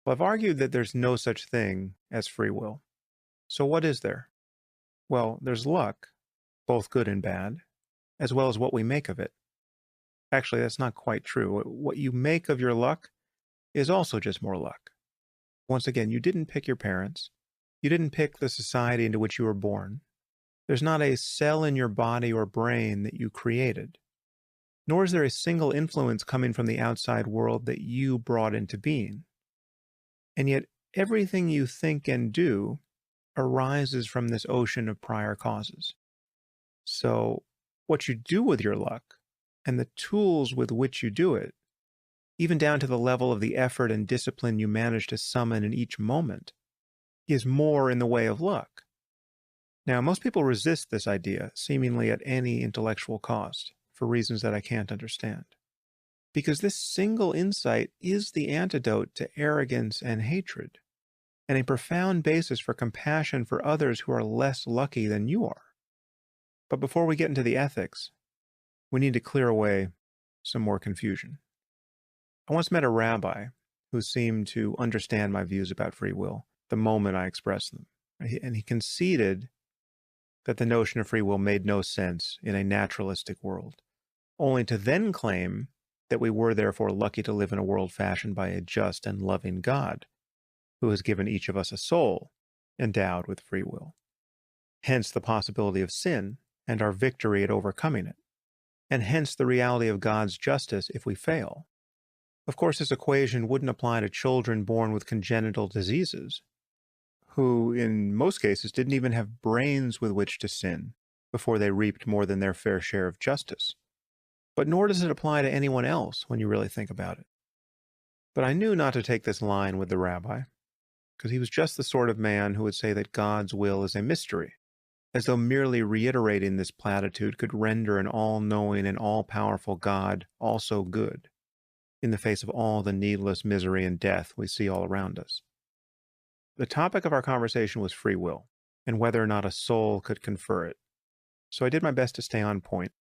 Well, I've argued that there's no such thing as free will. So what is there? Well, there's luck, both good and bad, as well as what we make of it. Actually, that's not quite true. What you make of your luck is also just more luck. Once again, you didn't pick your parents. You didn't pick the society into which you were born. There's not a cell in your body or brain that you created, nor is there a single influence coming from the outside world that you brought into being. And yet, everything you think and do arises from this ocean of prior causes. So, what you do with your luck and the tools with which you do it, even down to the level of the effort and discipline you manage to summon in each moment, is more in the way of luck. Now, most people resist this idea, seemingly at any intellectual cost, for reasons that I can't understand. Because this single insight is the antidote to arrogance and hatred, and a profound basis for compassion for others who are less lucky than you are. But before we get into the ethics, we need to clear away some more confusion. I once met a rabbi who seemed to understand my views about free will the moment I expressed them. And he conceded that the notion of free will made no sense in a naturalistic world, only to then claim that we were therefore lucky to live in a world fashioned by a just and loving God, who has given each of us a soul endowed with free will. Hence the possibility of sin and our victory at overcoming it, and hence the reality of God's justice if we fail. Of course, this equation wouldn't apply to children born with congenital diseases, who in most cases didn't even have brains with which to sin before they reaped more than their fair share of justice. But nor does it apply to anyone else when you really think about it. But I knew not to take this line with the rabbi, because he was just the sort of man who would say that God's will is a mystery, as though merely reiterating this platitude could render an all-knowing and all-powerful God also good, in the face of all the needless misery and death we see all around us. The topic of our conversation was free will, and whether or not a soul could confer it. So I did my best to stay on point.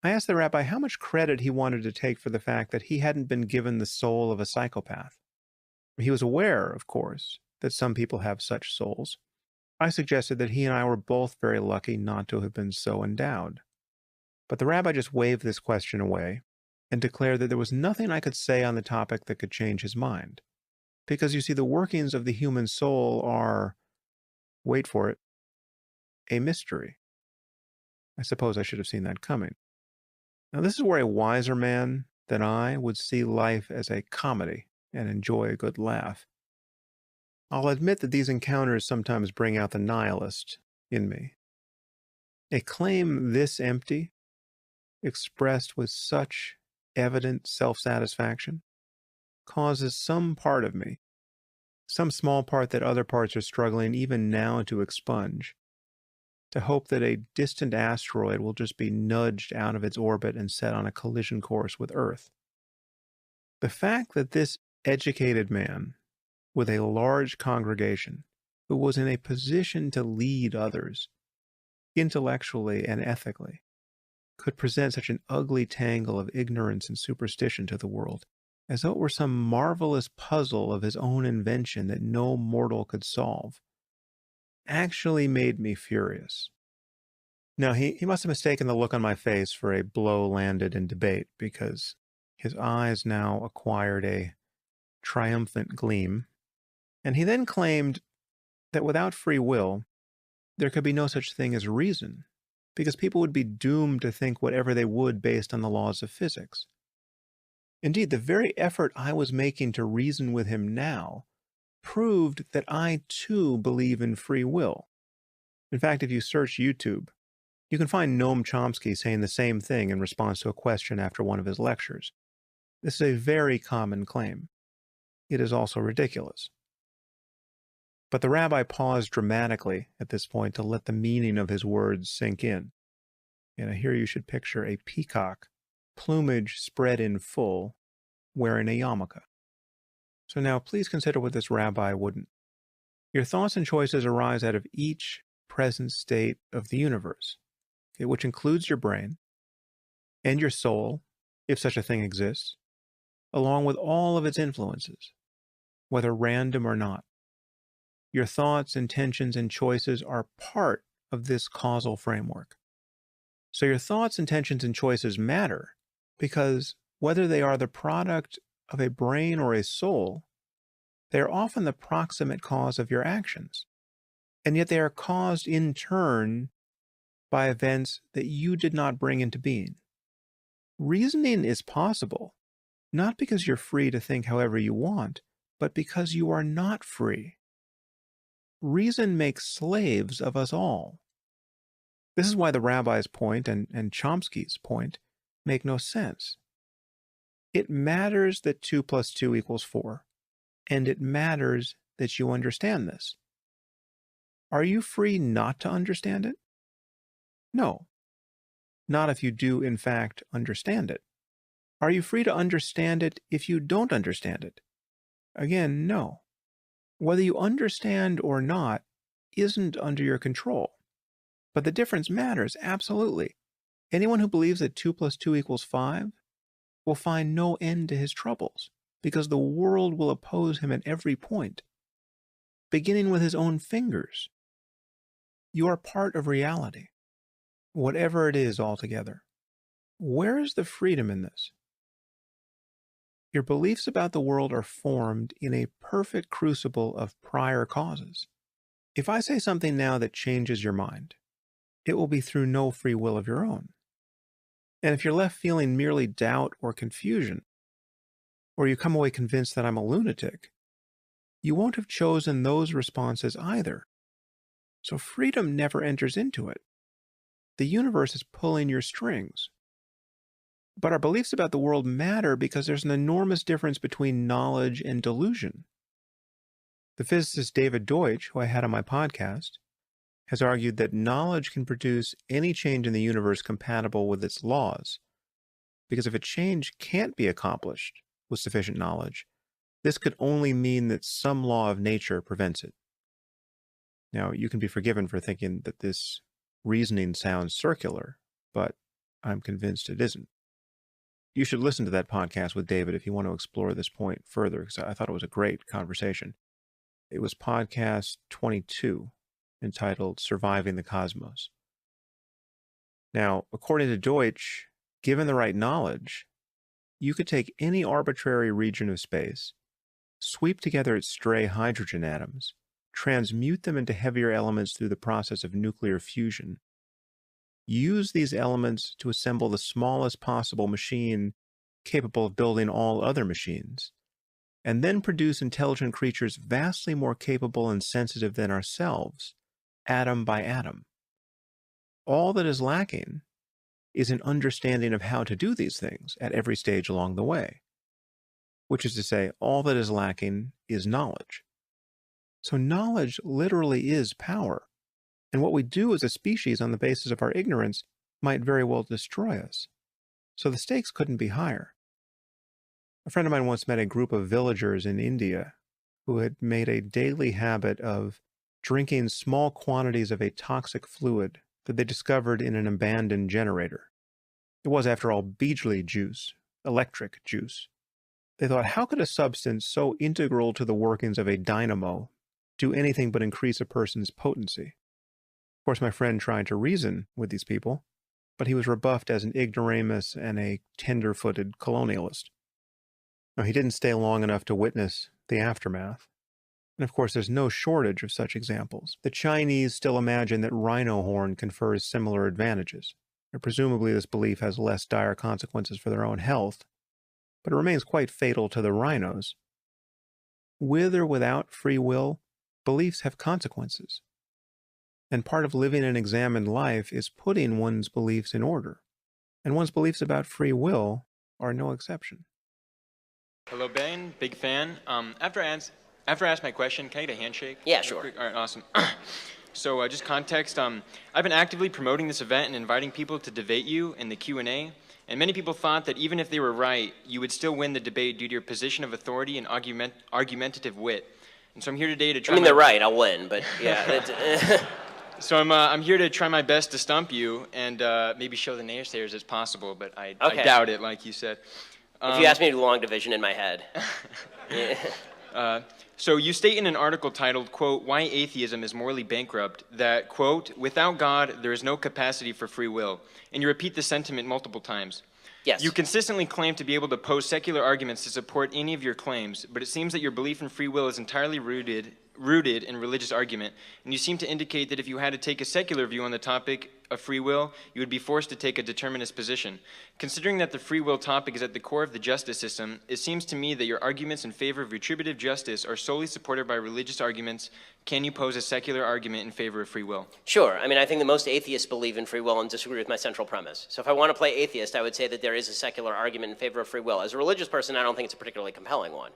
I asked the rabbi how much credit he wanted to take for the fact that he hadn't been given the soul of a psychopath. He was aware, of course, that some people have such souls. I suggested that he and I were both very lucky not to have been so endowed. But the rabbi just waved this question away and declared that there was nothing I could say on the topic that could change his mind. Because you see, the workings of the human soul are, wait for it, a mystery. I suppose I should have seen that coming. Now, this is where a wiser man than I would see life as a comedy and enjoy a good laugh. I'll admit that these encounters sometimes bring out the nihilist in me. A claim this empty, expressed with such evident self-satisfaction, causes some part of me, some small part that other parts are struggling even now to expunge, to hope that a distant asteroid will just be nudged out of its orbit and set on a collision course with Earth. The fact that this educated man, with a large congregation, who was in a position to lead others, intellectually and ethically, could present such an ugly tangle of ignorance and superstition to the world, as though it were some marvelous puzzle of his own invention that no mortal could solve, actually made me furious. Now, he must have mistaken the look on my face for a blow landed in debate, because his eyes now acquired a triumphant gleam, and he then claimed that without free will, there could be no such thing as reason, because people would be doomed to think whatever they would based on the laws of physics. Indeed, the very effort I was making to reason with him now proved that I too believe in free will. In fact, if you search YouTube, you can find Noam Chomsky saying the same thing in response to a question after one of his lectures. This is a very common claim. It is also ridiculous. But the rabbi paused dramatically at this point to let the meaning of his words sink in. And here you should picture a peacock, plumage spread in full, wearing a yarmulke. So now please consider what this rabbi wouldn't. Your thoughts and choices arise out of each present state of the universe, okay, which includes your brain and your soul, if such a thing exists, along with all of its influences. whether random or not. Your thoughts, intentions, and choices are part of this causal framework. So your thoughts, intentions, and choices matter because whether they are the product of a brain or a soul, they are often the proximate cause of your actions. And yet they are caused in turn by events that you did not bring into being. Reasoning is possible, not because you're free to think however you want, but because you are not free. Reason makes slaves of us all. This is why the rabbi's point and Chomsky's point make no sense. It matters that 2 + 2 = 4, and it matters that you understand this. Are you free not to understand it? No. Not if you do, in fact, understand it. Are you free to understand it if you don't understand it? Again, no. Whether you understand or not isn't under your control. But the difference matters, absolutely. Anyone who believes that 2 + 2 = 5 will find no end to his troubles, because the world will oppose him at every point, beginning with his own fingers. You are part of reality, whatever it is altogether. Where is the freedom in this? Your beliefs about the world are formed in a perfect crucible of prior causes. If I say something now that changes your mind, it will be through no free will of your own. And if you're left feeling merely doubt or confusion, or you come away convinced that I'm a lunatic, you won't have chosen those responses either. So freedom never enters into it. The universe is pulling your strings. But our beliefs about the world matter because there's an enormous difference between knowledge and delusion. The physicist David Deutsch, who I had on my podcast, has argued that knowledge can produce any change in the universe compatible with its laws, because if a change can't be accomplished with sufficient knowledge, this could only mean that some law of nature prevents it. Now, you can be forgiven for thinking that this reasoning sounds circular, but I'm convinced it isn't. You should listen to that podcast with David if you want to explore this point further, because I thought it was a great conversation. It was podcast 22, entitled Surviving the Cosmos. Now, according to Deutsch, given the right knowledge, you could take any arbitrary region of space, sweep together its stray hydrogen atoms, transmute them into heavier elements through the process of nuclear fusion, use these elements to assemble the smallest possible machine capable of building all other machines, and then produce intelligent creatures vastly more capable and sensitive than ourselves, atom by atom. All that is lacking is an understanding of how to do these things at every stage along the way, which is to say, all that is lacking is knowledge. So knowledge literally is power, and what we do as a species on the basis of our ignorance might very well destroy us. So the stakes couldn't be higher. A friend of mine once met a group of villagers in India who had made a daily habit of drinking small quantities of a toxic fluid that they discovered in an abandoned generator. It was, after all, Beejley juice, electric juice. They thought, how could a substance so integral to the workings of a dynamo do anything but increase a person's potency? Of course, my friend tried to reason with these people, but he was rebuffed as an ignoramus and a tender-footed colonialist. Now, he didn't stay long enough to witness the aftermath. And of course, there's no shortage of such examples. The Chinese still imagine that rhino horn confers similar advantages. And presumably, this belief has less dire consequences for their own health, but it remains quite fatal to the rhinos. With or without free will, beliefs have consequences. And part of living an examined life is putting one's beliefs in order. And one's beliefs about free will are no exception. Hello, Ben. Big fan. After I ask my question, can I get a handshake? Yeah, sure. All right, awesome. So just context, I've been actively promoting this event and inviting people to debate you in the Q&A, and many people thought that even if they were right, you would still win the debate due to your position of authority and argumentative wit. And so I'm here today to try they're right, I'll win, but yeah. So I'm here to try my best to stump you and maybe show the naysayers it's possible, but I doubt it, like you said. If you ask me to do long division in my head. Yeah. So you state in an article titled, quote, "Why Atheism is Morally Bankrupt," that, quote, "without God, there is no capacity for free will." And you repeat the sentiment multiple times. Yes. You consistently claim to be able to pose secular arguments to support any of your claims, but it seems that your belief in free will is entirely rooted in religious argument, and you seem to indicate that if you had to take a secular view on the topic of free will, you would be forced to take a determinist position. Considering that the free will topic is at the core of the justice system, it seems to me that your arguments in favor of retributive justice are solely supported by religious arguments. Can you pose a secular argument in favor of free will? Sure. I mean, I think that most atheists believe in free will and disagree with my central premise. So if I want to play atheist, I would say that there is a secular argument in favor of free will. As a religious person, I don't think it's a particularly compelling one.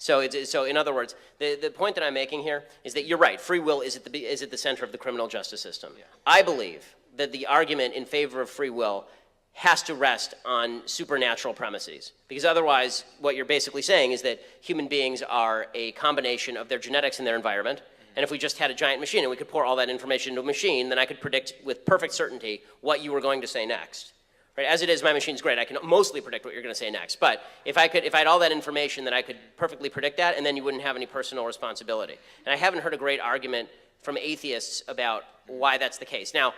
So in other words, the point that I'm making here is that you're right, free will is at the center of the criminal justice system. Yeah. I believe that the argument in favor of free will has to rest on supernatural premises, because otherwise what you're basically saying is that human beings are a combination of their genetics and their environment, and if we just had a giant machine and we could pour all that information into a machine, then I could predict with perfect certainty what you were going to say next. Right? As it is, my machine's great. I can mostly predict what you're going to say next. But if I had all that information, then I could perfectly predict that, and then you wouldn't have any personal responsibility. And I haven't heard a great argument from atheists about why that's the case. Now,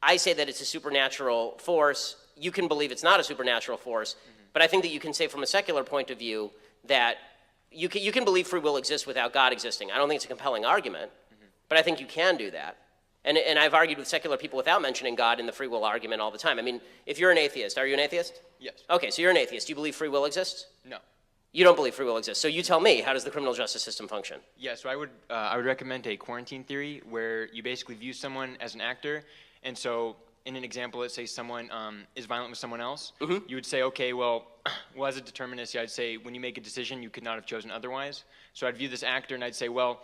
I say that it's a supernatural force. You can believe it's not a supernatural force, but I think that you can say from a secular point of view that you can believe free will exists without God existing. I don't think it's a compelling argument, but I think you can do that. And I've argued with secular people without mentioning God in the free will argument all the time. I mean, if you're an atheist, are you an atheist? Yes. Okay, so you're an atheist. Do you believe free will exists? No. You don't believe free will exists. So you tell me, how does the criminal justice system function? Yeah, so I would recommend a quarantine theory where you basically view someone as an actor. And so in an example, let's say someone is violent with someone else. You would say, okay, well, as a determinist, I'd say when you make a decision, you could not have chosen otherwise. So I'd view this actor and I'd say, well,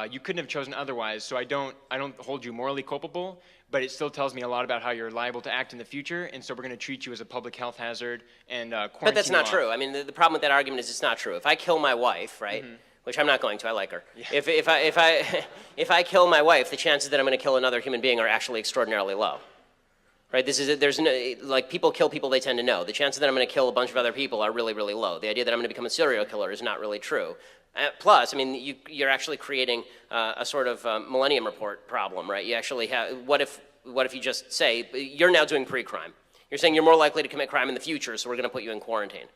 you couldn't have chosen otherwise, so I don't hold you morally culpable, but it still tells me a lot about how you're liable to act in the future, and so we're going to treat you as a public health hazard and quarantine. But that's not true. I mean, the problem with that argument is it's not true. If I kill my wife, right, which I'm not going to, I like her. Yeah. If I kill my wife, the chances that I'm going to kill another human being are actually extraordinarily low. Right? There's no, like, people kill people they tend to know. The chances that I'm going to kill a bunch of other people are really, really low. The idea that I'm going to become a serial killer is not really true. Plus, I mean, you're actually creating a sort of Millennium Report problem, right? You actually have, what if you just say, you're now doing pre-crime. You're saying you're more likely to commit crime in the future, so we're going to put you in quarantine.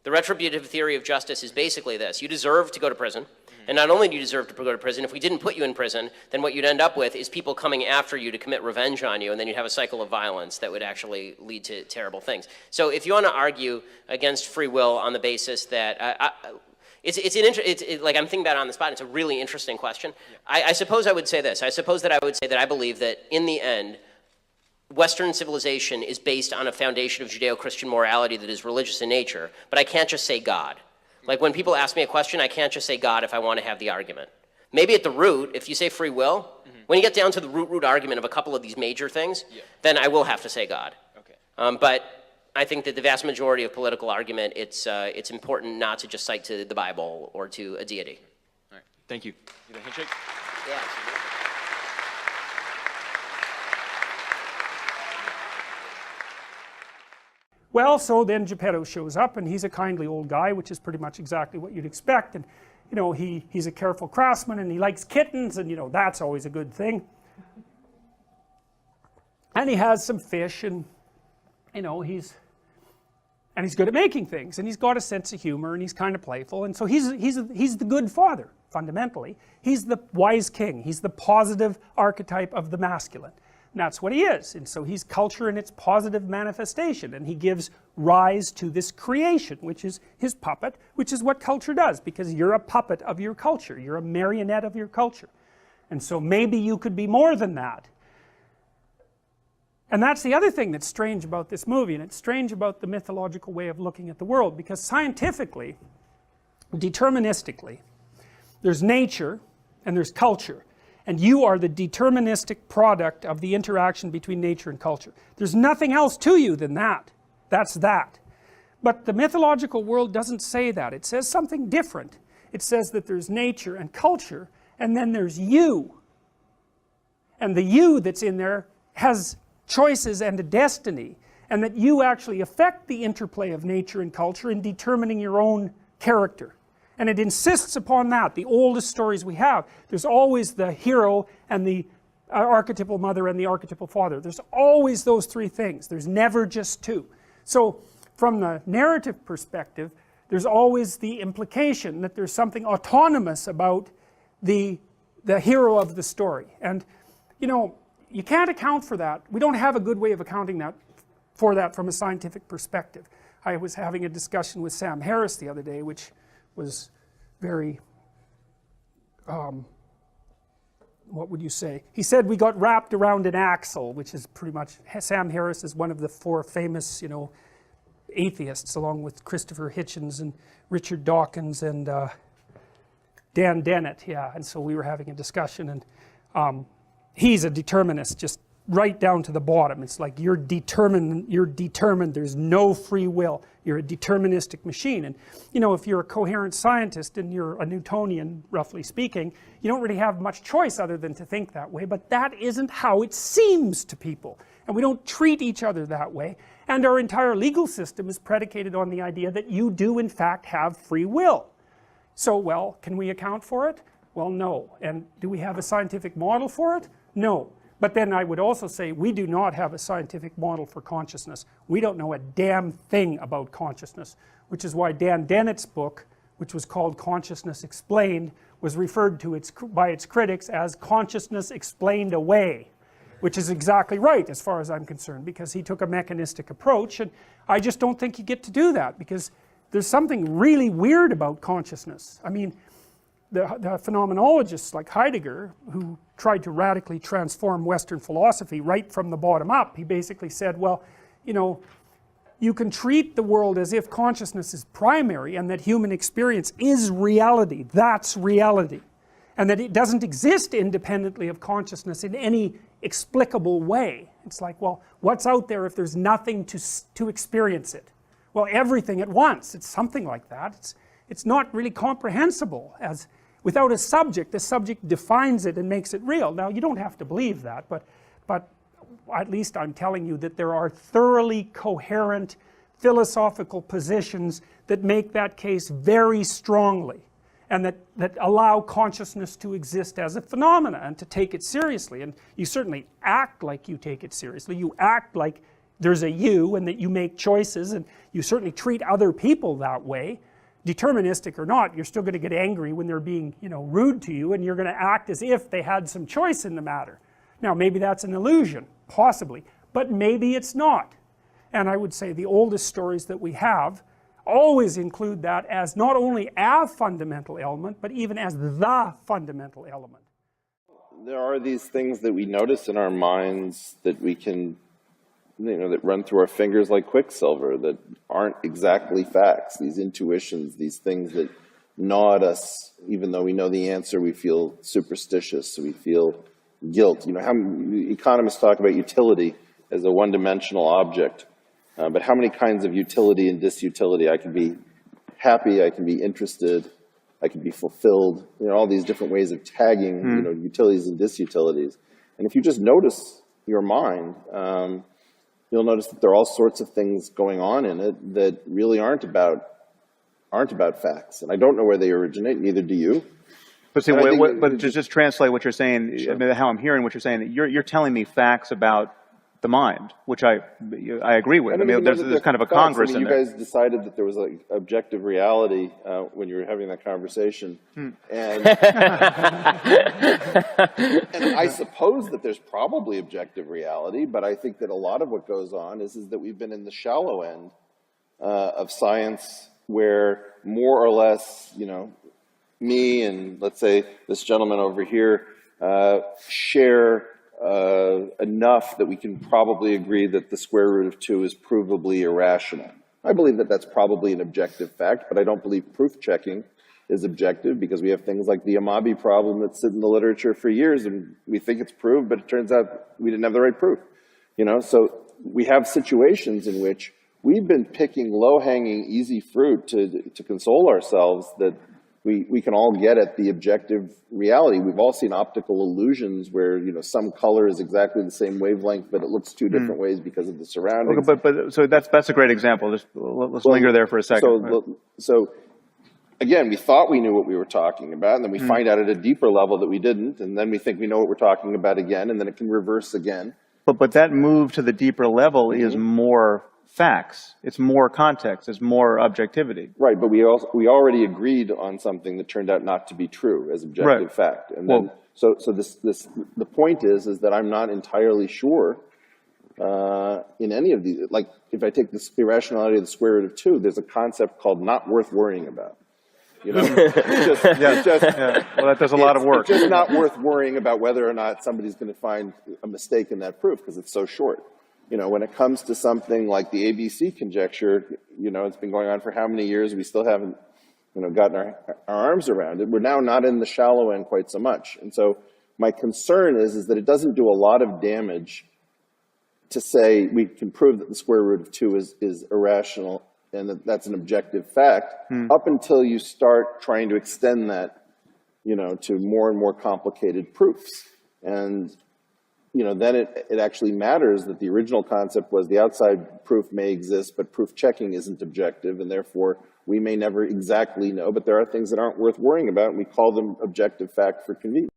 The retributive theory of justice is basically this. You deserve to go to prison, and not only do you deserve to go to prison, if we didn't put you in prison, then what you'd end up with is people coming after you to commit revenge on you, and then you'd have a cycle of violence that would actually lead to terrible things. So if you want to argue against free will on the basis that, like, I'm thinking about it on the spot. It's a really interesting question. Yeah. I suppose I would say this. I suppose that I would say that I believe that in the end, Western civilization is based on a foundation of Judeo-Christian morality that is religious in nature, but I can't just say God. Like, when people ask me a question, I can't just say God if I want to have the argument. Maybe at the root, if you say free will, when you get down to the root argument of a couple of these major things, then I will have to say God. Okay. But I think that the vast majority of political argument, it's important not to just cite to the Bible or to a deity. All right. Thank you. You got a handshake? Yeah, absolutely. Well, so then Geppetto shows up, and he's a kindly old guy, which is pretty much exactly what you'd expect. And, you know, he's a careful craftsman, and he likes kittens, and, you know, that's always a good thing. And he has some fish, and, you know, he's good at making things, and he's got a sense of humor, and he's kind of playful, and so he's the good father, fundamentally. He's the wise king. He's the positive archetype of the masculine. And that's what he is. And so he's culture in its positive manifestation, and he gives rise to this creation, which is his puppet, which is what culture does, because you're a puppet of your culture. You're a marionette of your culture. And so maybe you could be more than that. And that's the other thing that's strange about this movie, and it's strange about the mythological way of looking at the world, because scientifically, deterministically, there's nature and there's culture. And you are the deterministic product of the interaction between nature and culture. There's nothing else to you than that. That's that. But the mythological world doesn't say that. It says something different. It says that there's nature and culture, and then there's you. And the you that's in there has choices and a destiny, and that you actually affect the interplay of nature and culture in determining your own character. And it insists upon that. The oldest stories we have, there's always the hero and the archetypal mother and the archetypal father. There's always those three things. There's never just two. So from the narrative perspective, there's always the implication that there's something autonomous about the hero of the story. And you know, you can't account for that. We don't have a good way of accounting for that from a scientific perspective. I was having a discussion with Sam Harris the other day, which was very, what would you say? He said we got wrapped around an axle, which is pretty much, Sam Harris is one of the four famous, you know, atheists, along with Christopher Hitchens and Richard Dawkins and Dan Dennett, yeah. And so we were having a discussion, and he's a determinist, just right down to the bottom. It's like you're determined, there's no free will, you're a deterministic machine. And you know, if you're a coherent scientist and you're a Newtonian, roughly speaking, you don't really have much choice other than to think that way, but that isn't how it seems to people. And we don't treat each other that way. And our entire legal system is predicated on the idea that you do in fact have free will. So, well, can we account for it? Well, no. And do we have a scientific model for it? No. But then I would also say we do not have a scientific model for consciousness. We don't know a damn thing about consciousness, which is why Dan Dennett's book, which was called Consciousness Explained, was referred to by its critics as Consciousness Explained Away, which is exactly right as far as I'm concerned, because he took a mechanistic approach, and I just don't think you get to do that, because there's something really weird about consciousness. I mean, the phenomenologists like Heidegger, who tried to radically transform Western philosophy right from the bottom up, he basically said, well, you know, you can treat the world as if consciousness is primary and that human experience is reality, that's reality, and that it doesn't exist independently of consciousness in any explicable way. It's like, well, what's out there if there's nothing to experience it? Well, everything at once. It's something like that. It's not really comprehensible. As without a subject, the subject defines it and makes it real. Now, you don't have to believe that, but at least I'm telling you that there are thoroughly coherent philosophical positions that make that case very strongly, and that allow consciousness to exist as a phenomena and to take it seriously. And you certainly act like you take it seriously. You act like there's a you and that you make choices, and you certainly treat other people that way. Deterministic or not, you're still going to get angry when they're being, you know, rude to you, and you're going to act as if they had some choice in the matter. Now, maybe that's an illusion, possibly, but maybe it's not. And I would say the oldest stories that we have always include that as not only a fundamental element, but even as the fundamental element. There are these things that we notice in our minds that we can, you know, that run through our fingers like quicksilver, that aren't exactly facts, these intuitions, these things that gnaw at us. Even though we know the answer, we feel superstitious, we feel guilt. You know, how economists talk about utility as a one-dimensional object, but how many kinds of utility and disutility? I can be happy, I can be interested, I can be fulfilled, you know, all these different ways of tagging, you know, utilities and disutilities. And if you just notice your mind, you'll notice that there are all sorts of things going on in it that really aren't about facts. And I don't know where they originate, neither do you. But see, but to just translate what you're saying, sure. I mean, how I'm hearing what you're saying, you're telling me facts about the mind, which I agree with. I mean, there's kind of a congress in there. You guys decided that there was like objective reality when you were having that conversation, and and I suppose that there's probably objective reality, but I think that a lot of what goes on is that we've been in the shallow end of science, where more or less, you know, me and let's say this gentleman over here share enough that we can probably agree that the square root of 2 is provably irrational. I believe that that's probably an objective fact, but I don't believe proof checking is objective, because we have things like the Amabi problem that sit in the literature for years, and we think it's proved, but it turns out we didn't have the right proof. You know, so we have situations in which we've been picking low-hanging, easy fruit to console ourselves that we can all get at the objective reality. We've all seen optical illusions where, you know, some color is exactly the same wavelength, but it looks two different ways because of the surroundings. Okay, but so that's a great example. Let's linger there for a second. So again, we thought we knew what we were talking about, and then we find out at a deeper level that we didn't, and then we think we know what we're talking about again, and then it can reverse again. But that move to the deeper level is more facts. It's more context. It's more objectivity. Right, but we already agreed on something that turned out not to be true as objective fact. And then, so the point is that I'm not entirely sure in any of these. Like, if I take this irrationality of the square root of 2, there's a concept called not worth worrying about. You know, Well, that does a lot of work. It's just not worth worrying about whether or not somebody's going to find a mistake in that proof because it's so short. You know, when it comes to something like the ABC conjecture, you know, it's been going on for how many years? We still haven't, you know, gotten our arms around it. We're now not in the shallow end quite so much. And so my concern is that it doesn't do a lot of damage to say we can prove that the square root of 2 is irrational and that that's an objective fact, up until you start trying to extend that, you know, to more and more complicated proofs. And, you know, then it actually matters that the original concept was the outside proof may exist, but proof checking isn't objective, and therefore we may never exactly know, but there are things that aren't worth worrying about, and we call them objective fact for convenience.